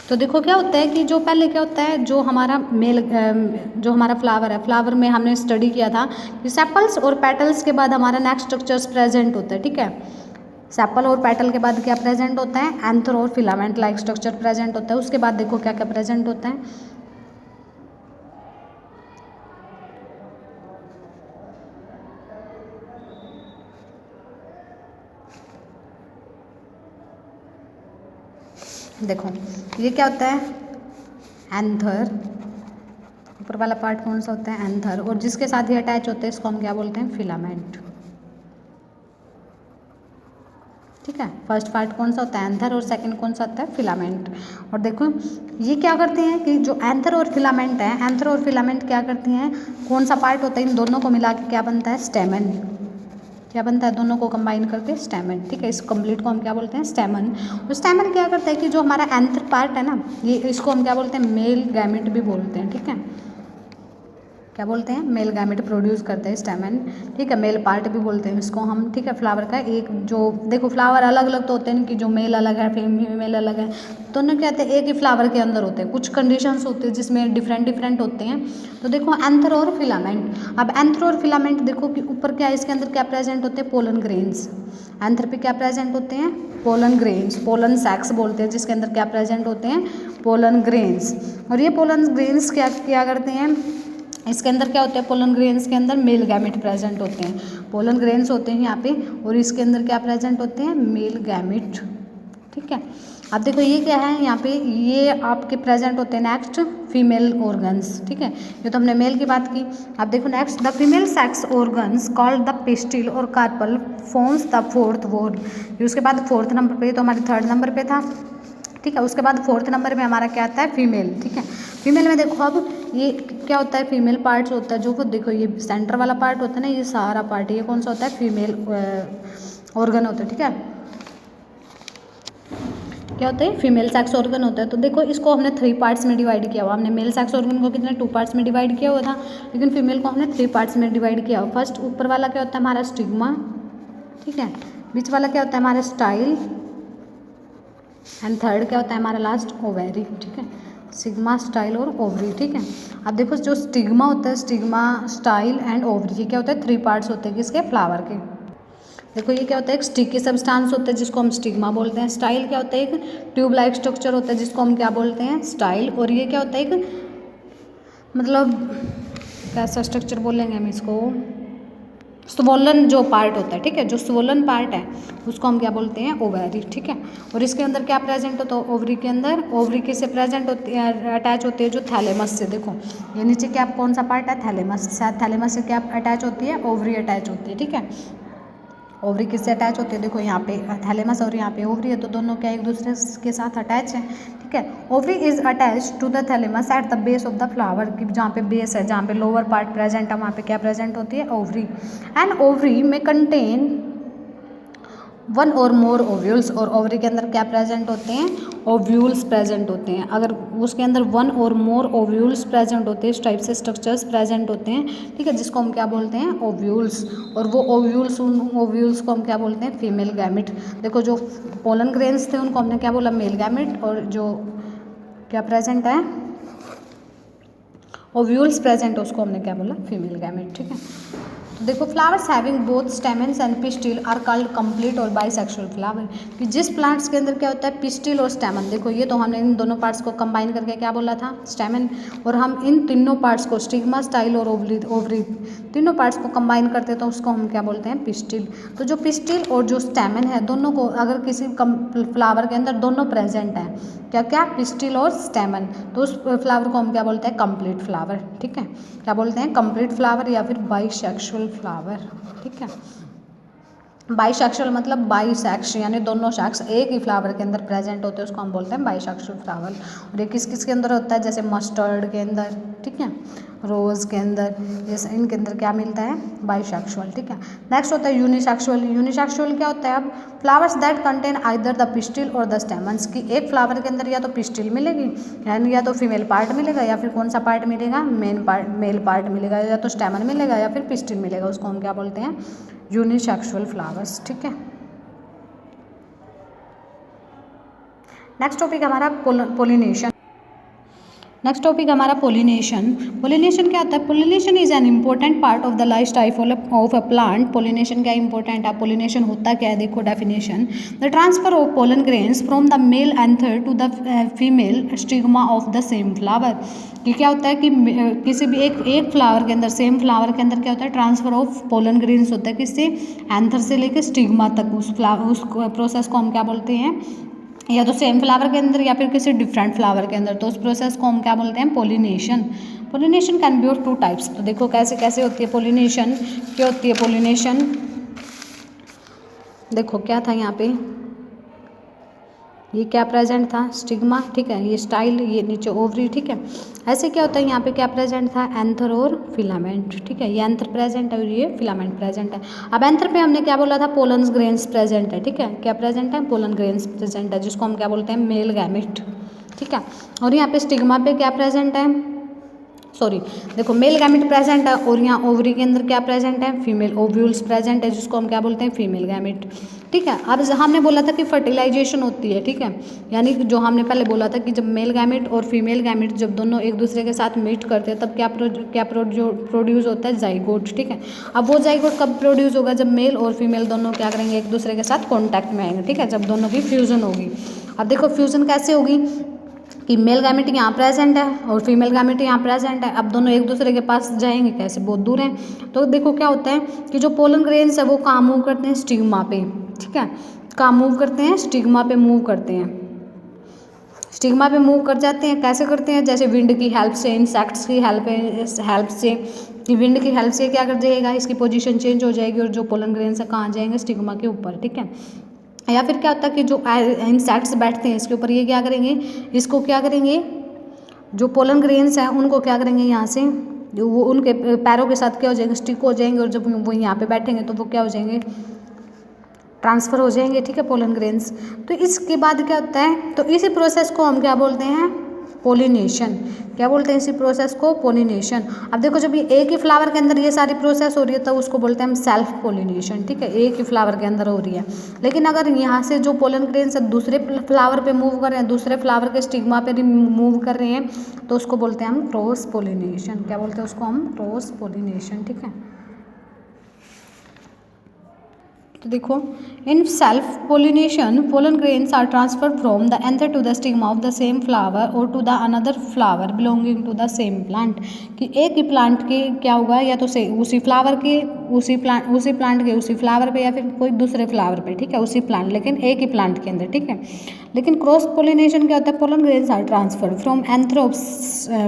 तो देखो क्या होता है कि जो पहले क्या होता है, जो हमारा जो हमारा फ्लावर है, फ्लावर में हमने स्टडी किया था कि सेपल्स और पेटल्स के बाद हमारा नेक्स्ट स्ट्रक्चर्स प्रेजेंट होता है, ठीक है। सेपल और पेटल के बाद क्या प्रेजेंट होता है, एंथर और फिलामेंट लाइक स्ट्रक्चर प्रेजेंट होता है। उसके बाद देखो क्या क्या प्रेजेंट होता है, देखो ये क्या होता है, एंथर, ऊपर वाला पार्ट कौन सा होता है, एंथर, और जिसके साथ ही अटैच होते हैं इसको हम क्या बोलते हैं, फिलामेंट, ठीक है। फर्स्ट पार्ट कौन सा होता है, एंथर, और सेकंड कौन सा होता है, फिलामेंट। और देखो ये क्या करते हैं कि जो एंथर और फिलामेंट है, एंथर और फिलामेंट क्या करती हैं, कौन सा पार्ट होता है, इन दोनों को मिला के क्या बनता है, स्टेमन, क्या बनता है, दोनों को कंबाइन करके स्टेमन, ठीक है। इस कंप्लीट को हम क्या बोलते हैं, स्टेमन। और स्टेमन क्या करता है कि जो हमारा एंथर पार्ट है ना, ये इसको हम क्या बोलते हैं, मेल गैमेट भी बोलते हैं, ठीक है। क्या बोलते हैं, मेल गैमेट प्रोड्यूस करते हैं स्टेमन, ठीक है। मेल पार्ट भी बोलते हैं इसको हम, ठीक है। फ्लावर का एक जो देखो फ्लावर अलग अलग तो होते हैं कि जो मेल अलग है फीमेल अलग है, दोनों क्या होते हैं एक ही फ्लावर के अंदर होते हैं। कुछ कंडीशंस होते हैं जिसमें डिफरेंट डिफरेंट होते हैं। तो देखो एंथर और फिलामेंट, अब एंथर और फिलामेंट देखो कि ऊपर क्या इसके अंदर क्या प्रेजेंट होते हैं, पोलन ग्रेन्स। एंथर पे क्या प्रेजेंट होते हैं, पोलन ग्रेन्स, पोलन सैक्स बोलते हैं जिसके अंदर क्या प्रेजेंट होते हैं, पोलन ग्रेन्स। और ये पोलन ग्रेन्स क्या क्या करते हैं, इसके अंदर क्या होते हैं, पोलन ग्रेन्स के अंदर मेल गैमेट प्रेजेंट होते हैं, पोलन ग्रेन्स होते हैं यहाँ पे, और इसके अंदर क्या प्रेजेंट होते हैं, मेल गैमेट, ठीक है। अब देखो ये क्या है यहाँ पे, ये आपके प्रेजेंट होते हैं नेक्स्ट फीमेल ऑर्गन्स, ठीक है। ये तो हमने मेल की बात की। अब देखो next, the female sex organs called the pistil और carpel forms the fourth whorl. ये उसके बाद फोर्थ नंबर पे, तो हमारे थर्ड नंबर पे था, ठीक है। उसके बाद फोर्थ नंबर पे हमारा क्या आता है, फीमेल, ठीक है। फीमेल में देखो अब ये क्या होता है, फीमेल पार्ट्स होता है, जो वो देखो ये सेंटर वाला पार्ट होता है ना, ये सारा पार्ट ये कौन सा होता है, फीमेल ऑर्गन होता है, ठीक है। क्या होता है, फीमेल सेक्स ऑर्गन होता है। तो देखो इसको हमने 3 पार्ट्स में डिवाइड किया हुआ, हमने मेल सेक्स ऑर्गन को कितने 2 पार्ट्स में डिवाइड किया हुआ था, लेकिन फीमेल को हमने 3 पार्ट्स में डिवाइड किया हुआ। फर्स्ट ऊपर वाला क्या होता है हमारा स्टिग्मा, ठीक है। बीच वाला क्या होता है हमारा स्टाइल, एंड थर्ड क्या होता है हमारा लास्ट ओवेरी, ठीक है। सिग्मा, स्टाइल और ओवरी, ठीक है। अब देखो जो स्टिग्मा होता है, स्टिग्मा, स्टाइल एंड ओवरी, ये क्या होता है 3 पार्ट्स होते हैं किसके, फ्लावर के। देखो ये क्या होता है, एक स्टिकी सब्सटेंस होता है जिसको हम स्टिग्मा बोलते हैं। स्टाइल क्या होता है, एक ट्यूब लाइक स्ट्रक्चर होता है जिसको हम क्या बोलते हैं, स्टाइल। और ये क्या होता है, एक मतलब कैसा स्ट्रक्चर बोलेंगे हम इसको, स्वोलन जो पार्ट होता है, ठीक है। जो स्वोलन पार्ट है उसको हम क्या बोलते हैं, ओवरी, ठीक है। और इसके अंदर क्या प्रेजेंट होता है, ओवरी के अंदर, ओवरी किससे प्रेजेंट होती है, अटैच होती है जो थैलेमस से। देखो ये नीचे क्या कौन सा पार्ट है, थैलेमस, शायद थैलेमस से क्या अटैच होती है, ओवरी अटैच होती है, ठीक है। ओवरी किससे अटैच होती है, देखो यहाँ पे थैलेमस और यहाँ पे ओवरी है, तो दोनों क्या एक दूसरे के साथ अटैच है, ठीक है। Ovary is attach to the thalamus at the base of the flower, की जहाँ पे बेस है, जहाँ पे लोअर पार्ट प्रेजेंट है, वहाँ पे क्या प्रेजेंट होती है, ओवरी। एंड ओवरी में कंटेन 1 और मोर ओव्यूल्स, और ओवरी के अंदर क्या प्रेजेंट होते हैं, ओव्यूल्स प्रेजेंट होते हैं। अगर उसके अंदर 1 और मोर ओव्यूल्स प्रेजेंट होते हैं, इस टाइप से स्ट्रक्चर्स प्रेजेंट होते हैं, ठीक है, जिसको हम क्या बोलते हैं, ओव्यूल्स। और वो ओव्यूल्स, उन ओव्यूल्स को हम क्या बोलते हैं, फीमेल गैमेट। देखो जो पोलन ग्रेन्स थे उनको हमने क्या बोला, मेल गैमेट, और जो क्या प्रेजेंट है, ओव्यूल्स प्रेजेंट है, उसको हमने क्या बोला, फीमेल गैमेट, ठीक है। तो देखो flowers having both stamens and pistil are called complete और बाइसेक्सुअल फ्लावर, कि जिस प्लांट्स के अंदर क्या होता है, पिस्टिल और स्टेमन, देखो ये तो हमने इन दोनों पार्ट्स को कंबाइन करके क्या बोला था, स्टेमन। और हम इन तीनों पार्ट्स को स्टिग्मा, स्टाइल और ओवरी तीनों पार्ट्स को कंबाइन करते हैं तो उसको हम क्या बोलते हैं, पिस्टिल। तो जो पिस्टिल और जो स्टेमन है, दोनों को अगर किसी फ्लावर के अंदर दोनों प्रेजेंट हैं, क्या क्या, पिस्टिल और स्टेमन, तो उस फ्लावर को हम क्या बोलते हैं, कंप्लीट फ्लावर, ठीक है। क्या बोलते हैं, कंप्लीट फ्लावर या फिर बाइसेक्सुअल फ्लावर, ठीक है। बाइसेक्सुअल मतलब बाइसेक्स, यानी दोनों सेक्स एक ही फ्लावर के अंदर प्रेजेंट होते हैं, उसको हम बोलते हैं बाइसेक्सुअल फ्लावर। और ये किस किस के अंदर होता है, जैसे मस्टर्ड के अंदर, ठीक है, रोज़ के अंदर, जैसे इनके अंदर क्या मिलता है, बाइसेक्सुअल, ठीक है। नेक्स्ट होता है यूनिसेक्सुअल। यूनिसेक्सुअल क्या होता है, अब flowers that contain either the pistil और द स्टेमन्स, की एक फ्लावर के अंदर या तो पिस्टिल मिलेगी, यानी या तो फीमेल पार्ट मिलेगा, या फिर कौन सा पार्ट मिलेगा, मेल पार्ट मिलेगा, या तो स्टेमन मिलेगा या फिर पिस्टिल मिलेगा, उसको हम क्या बोलते हैं, यूनिसेक्सुअल फ्लावर्स, ठीक है। नेक्स्ट टॉपिक हमारा पोलिनेशन। नेक्स्ट टॉपिक हमारा पोलिनेशन। पोलिनेशन क्या होता है? Pollination is an important part of the life cycle of a plant. Pollination क्या इंपॉर्टेंट है? पोलिनेशन होता क्या है? देखो definition, the transfer of pollen grains from the male anther to the female stigma of the same flower. कि क्या होता है कि किसी भी एक फ्लावर के अंदर, सेम फ्लावर के अंदर क्या होता है? ट्रांसफर ऑफ पोलन ग्रेन्स होता है किससे? एंथर से लेकर स्टिग्मा तक। उस प्रोसेस को हम क्या बोलते हैं? या तो सेम फ्लावर के अंदर या फिर किसी डिफरेंट फ्लावर के अंदर, तो उस प्रोसेस को हम क्या बोलते हैं? Pollination. Pollination can be of two types. तो देखो कैसे कैसे होती है पोलिनेशन, क्या होती है पोलिनेशन। देखो क्या था यहाँ पे, ये क्या प्रेजेंट था? स्टिग्मा, ठीक है, ये स्टाइल, ये नीचे ओवरी, ठीक है। ऐसे क्या होता है यहाँ पे क्या प्रेजेंट था? एंथर और फिलामेंट, ठीक है। ये एंथर प्रेजेंट है और ये फिलामेंट प्रेजेंट है। अब एंथर पे हमने क्या बोला था? पोलन ग्रेन्स प्रेजेंट है, ठीक है। क्या प्रेजेंट है? पोलन ग्रेन्स प्रेजेंट है, जिसको हम क्या बोलते हैं? मेल गैमेट, ठीक है। और यहाँ पे स्टिग्मा पे क्या प्रेजेंट है? सॉरी, देखो मेल गैमेट प्रेजेंट है और यहाँ ओवरी के अंदर क्या प्रेजेंट है? फीमेल ओव्यूल्स प्रेजेंट है, जिसको हम क्या बोलते हैं? फीमेल गैमेट, ठीक है। अब हमने बोला था कि फर्टिलाइजेशन होती है, ठीक है। यानी कि जो हमने पहले बोला था कि जब मेल गैमेट और फीमेल गैमेट जब दोनों एक दूसरे के साथ मीट करते हैं तब क्या प्रोड्यूस होता है? जाइगोट, ठीक है। अब वो जाइगोट कब प्रोड्यूस होगा? जब मेल और फीमेल दोनों क्या करेंगे? एक दूसरे के साथ कॉन्टैक्ट में आएंगे, ठीक है, जब दोनों की फ्यूजन होगी। अब देखो फ्यूजन कैसे होगी कि मेल गैमेट यहाँ प्रेजेंट है और फीमेल गैमेट यहाँ प्रेजेंट है। अब दोनों एक दूसरे के पास जाएंगे कैसे? बहुत दूर हैं। तो देखो क्या होता है कि जो पोलन ग्रेन्स है वो कहाँ मूव करते हैं? स्टिग्मा पे, ठीक है। कहाँ मूव करते हैं? स्टिग्मा पे मूव करते हैं। स्टिग्मा पे मूव कर जाते हैं। कैसे करते हैं? जैसे विंड की हेल्प से, इंसेक्ट्स की हेल्प से, कि विंड की हेल्प से क्या कर जाएगा? इसकी पोजीशन चेंज हो जाएगी और जो पोलन ग्रेन्स है कहाँ जाएंगे? स्टिग्मा के ऊपर, ठीक है। या फिर क्या होता है कि जो इंसेक्ट्स बैठते हैं इसके ऊपर, ये क्या करेंगे? इसको क्या करेंगे? जो पोलन ग्रेन्स हैं उनको क्या करेंगे? यहाँ से जो वो उनके पैरों के साथ क्या हो जाएंगे? स्टिक हो जाएंगे और जब वो यहाँ पे बैठेंगे तो वो क्या हो जाएंगे? ट्रांसफ़र हो जाएंगे, ठीक है, पोलन ग्रेन्स। तो इसके बाद क्या होता है? तो इसी प्रोसेस को हम क्या बोलते हैं? पोलिनेशन। क्या बोलते हैं इसी प्रोसेस को? पोलिनेशन। अब देखो जब ये एक ही फ्लावर के अंदर ये सारी प्रोसेस हो रही है तो उसको बोलते हैं हम सेल्फ पोलिनेशन, ठीक है। एक ही फ्लावर के अंदर हो रही है। लेकिन अगर यहाँ से जो पोलन ग्रेन्स दूसरे फ्लावर पे मूव कर रहे हैं, दूसरे फ्लावर के स्टिग्मा पे मूव कर रहे हैं, तो उसको बोलते हैं हम क्रॉस पोलिनेशन। क्या बोलते हैं उसको हम? क्रॉस पोलिनेशन, ठीक है। तो देखो, in self pollination pollen grains are transferred from the anther to the stigma of the same flower और to the another flower belonging to the same plant. कि एक ही प्लांट के क्या होगा? या तो से उसी फ्लावर के उसी प्लांट के उसी फ्लावर पे या फिर कोई दूसरे फ्लावर पे, ठीक है, उसी प्लांट, लेकिन एक ही प्लांट के अंदर, ठीक है। लेकिन क्रॉस पोलिनेशन क्या होता है? Pollen grains are transferred from anther of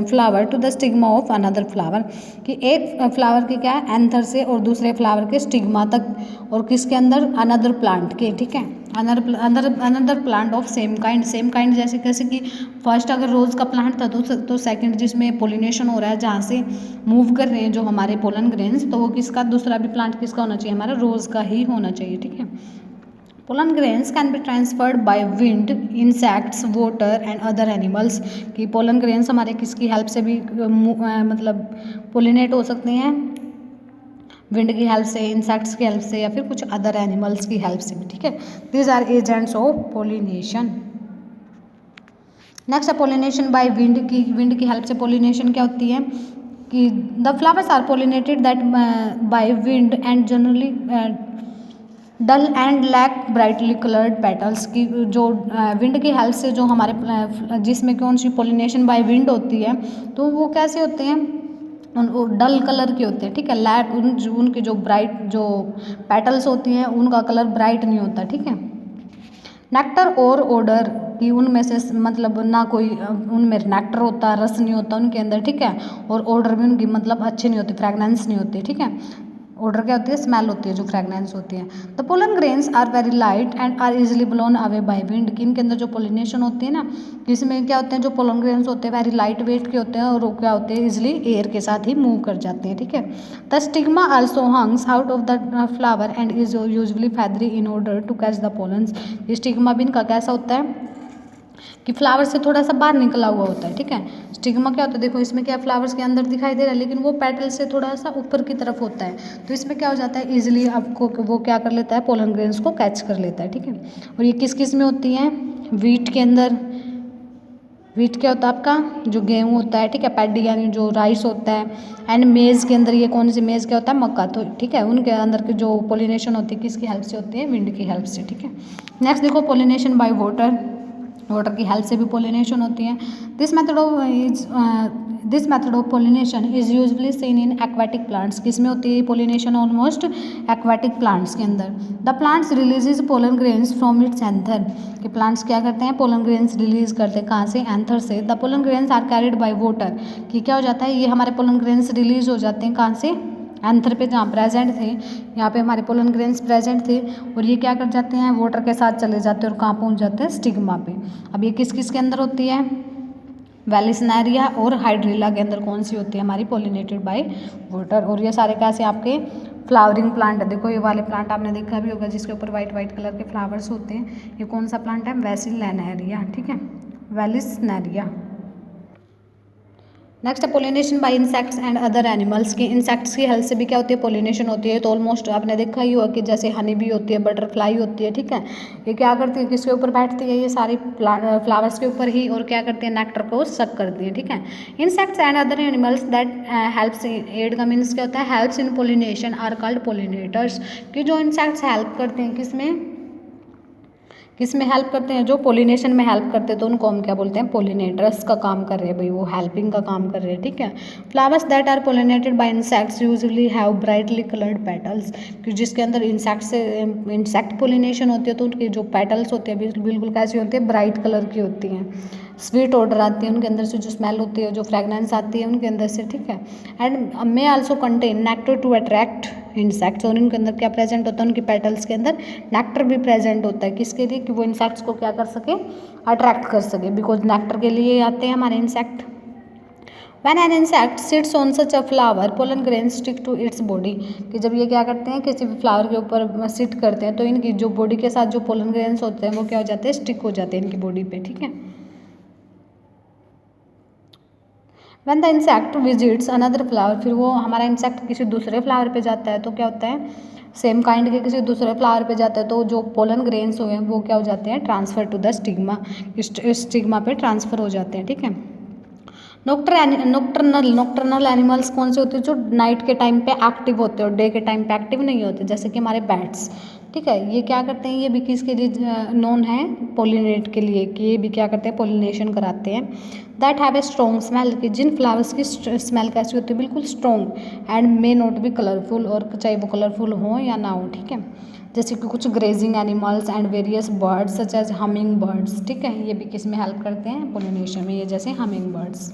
flower to the stigma of another flower. कि एक फ्लावर के क्या है? एंथर से और दूसरे फ्लावर के स्टिग्मा तक, और किसके अंदर? अनदर प्लांट के, ठीक है, another plant of same kind. जैसे कैसे कि फर्स्ट अगर रोज़ का प्लांट था तो सेकंड जिसमें पोलिनेशन हो रहा है, जहाँ से मूव कर रहे हैं जो हमारे पोलन ग्रेन्स, तो वो किसका? दूसरा भी प्लांट किसका होना चाहिए? हमारा रोज़ का ही होना चाहिए, ठीक है। Pollen grains can be transferred by wind, insects, water and other animals. कि पोलन ग्रेन्स हमारे किसकी हेल्प से भी मतलब पोलिनेट हो सकते हैं? विंड की हेल्प से, इंसेक्ट्स की हेल्प से, या फिर कुछ अदर एनिमल्स की हेल्प से भी, ठीक है। These are agents of pollination. Next है पोलिनेशन बाय विंड। की विंड की हेल्प से पोलिनेशन क्या होती है? कि the flowers are pollinated that by wind and generally dull and lack brightly coloured petals. की जो विंड की हेल्प से जो हमारे जिसमें कौन सी पोलिनेशन बाय विंड होती है, तो वो कैसे होते हैं? वो डल कलर के होते हैं, ठीक है। लैक उनकी जो ब्राइट जो पेटल्स होती हैं उनका कलर ब्राइट नहीं होता, ठीक है। नेक्टर और ओडर कि उनमें से मतलब ना कोई उनमें नेक्टर होता, रस नहीं होता उनके अंदर, ठीक है। और ओडर भी उनकी मतलब अच्छी नहीं होती, फ्रेगनेंस नहीं होती, ठीक है। ओडर क्या होती है? स्मेल होती है, जो फ्रेगनेंस होती है। The pollen grains are very light and are easily blown away by wind. कि इनके अंदर जो पोलिनेशन होती है ना, इसमें क्या होते हैं? जो पोलन ग्रेन्स होते हैं वेरी लाइट वेट के होते हैं और वो क्या होते हैं? इजिली एयर के साथ ही मूव कर जाते हैं, ठीक है। The stigma also hangs out of the flower and is usually feathery in order to catch the pollens. Stigma भी इनका कैसा होता है? कि फ्लावर से थोड़ा सा बाहर निकला हुआ होता है, ठीक है। स्टिग्मा क्या होता है, देखो इसमें क्या फ्लावर्स के अंदर दिखाई दे रहा है, लेकिन वो पेटल से थोड़ा सा ऊपर की तरफ होता है। तो इसमें क्या हो जाता है, इजीली आपको वो क्या कर लेता है, पोलन ग्रेन्स को कैच कर लेता है, ठीक है। और ये किस किस में होती हैं, वीट के अंदर। वीट क्या होता है आपका, जो गेहूँ होता है, ठीक है, पैडी यानी जो राइस होता है। एंड मेज़ के अंदर, ये कौन सी मेज़ क्या होता है, मक्का। तो ठीक है, उनके अंदर की जो पोलिनेशन होती है किसकी हेल्प से होती है, विंड की हेल्प से, ठीक है। नेक्स्ट देखो पोलिनेशन बाय वाटर, वाटर की हेल्प से भी पोलिनेशन होती है। This method of pollination is usually seen in aquatic plants. किस में होती है पोलिनेशन, ऑलमोस्ट एक्वाटिक प्लांट्स के अंदर। The plants releases pollen grains from its anther, कि प्लांट्स क्या करते हैं, पोलन ग्रेन्स रिलीज करते हैं, कहाँ से, एंथर से। The pollen grains are carried by water, कि क्या हो जाता है, ये हमारे पोलन ग्रेन्स रिलीज हो जाते हैं कहाँ से, एंथर पे जहाँ प्रेजेंट थे, यहाँ पे हमारे पोलन ग्रेन्स प्रेजेंट थे, और ये क्या कर जाते हैं, वाटर के साथ चले जाते हैं और कहाँ पहुँच जाते हैं, स्टिग्मा पे। अब ये किस किस के अंदर होती है, वेलिसनेरिया और हाइड्रिला के अंदर कौन सी होती है हमारी, पोलिनेटेड बाय वाटर। और ये सारे कैसे आपके फ्लावरिंग प्लांट है। देखो ये वाले प्लांट आपने देखा भी होगा जिसके ऊपर वाइट वाइट कलर के फ्लावर्स होते हैं, ये कौन सा प्लांट है, वेसिलनेरिया, ठीक है, वेलिसनेरिया। नेक्स्ट है pollination bye insects and other animals, की इंसेक्ट्स की हेल्प से भी क्या होती है, पोलिनेशन होती है। तो ऑलमोस्ट आपने देखा ही होगा कि जैसे हनी बी होती है, बटरफ्लाई होती है, ठीक है, ये क्या करती है, किसके ऊपर बैठती है, ये सारी फ्लावर्स के ऊपर ही, और क्या करती है, नेक्टर को सक करती है, ठीक है। Insects and other animals that helps aid का मीन्स क्या होता है, helps in pollination are called pollinators, कि जो इंसेक्ट्स हेल्प करते हैं किसमें, किस में हेल्प करते हैं, जो पोलिनेशन में हेल्प करते हैं, तो उनको हम क्या बोलते हैं, पोलिनेटर्स का काम कर रहे हैं भाई, वो हेल्पिंग का काम कर रहे हैं, ठीक है। Flowers that are pollinated by insects usually have brightly coloured petals, कि जिसके अंदर इंसेक्ट पोलिनेशन होती है तो उनकी जो पेटल्स होती है बिल्कुल कैसी होती है, ब्राइट कलर की होती हैं। स्वीट ऑर्डर आती है उनके अंदर से, जो स्मेल होती है, जो फ्रेगनेंस आती है उनके अंदर से, ठीक है। And may also contain nectar to attract insects, और उनके अंदर क्या प्रेजेंट होता है, उनकी पेटल्स के अंदर नेक्टर भी प्रेजेंट होता है, किसके लिए, कि वो इंसेक्ट्स को क्या कर सके, अट्रैक्ट कर सके, बिकॉज नेक्टर के लिए आते हैं हमारे insect. When an insect sits on such a flower, pollen grains stick to its body, कि जब ये क्या करते हैं, किसी भी फ्लावर के ऊपर सिट करते हैं तो इनकी जो बॉडी के साथ जो पोलन ग्रेन्स होते हैं वो क्या हो जाते हैं, स्टिक हो जाते हैं इनकी बॉडी पे, ठीक है। When the insect visits another flower, फिर वो हमारा इंसेक्ट किसी दूसरे फ्लावर पे जाता है तो क्या होता है, सेम काइंड के किसी दूसरे फ्लावर पे जाता है तो जो पोलन ग्रेन्स हुए हैं वो क्या हो जाते हैं, transfer to the stigma, stigma पे ट्रांसफर हो जाते हैं, ठीक है। नॉक्टर्नल एनिमल्स कौन से होते हैं, जो नाइट के टाइम पे एक्टिव होते हैं और डे के टाइम पे एक्टिव नहीं होते, जैसे कि हमारे बैट्स, ठीक है। ये क्या करते हैं, ये भी किसके लिए नोन है, पोलिनेट के लिए, कि ये भी क्या करते हैं, पोलिनेशन कराते हैं। That have a strong smell, कि जिन फ्लावर्स की स्मेल कैसी होती है, बिल्कुल strong, and may not be colourful, और चाहे वो कलरफुल हो या ना हो, ठीक है। जैसे कि कुछ grazing animals and various birds such as humming birds, ठीक है, ये भी किस में हेल्प करते हैं, पोलिनेशन में, ये जैसे हमिंग बर्ड्स।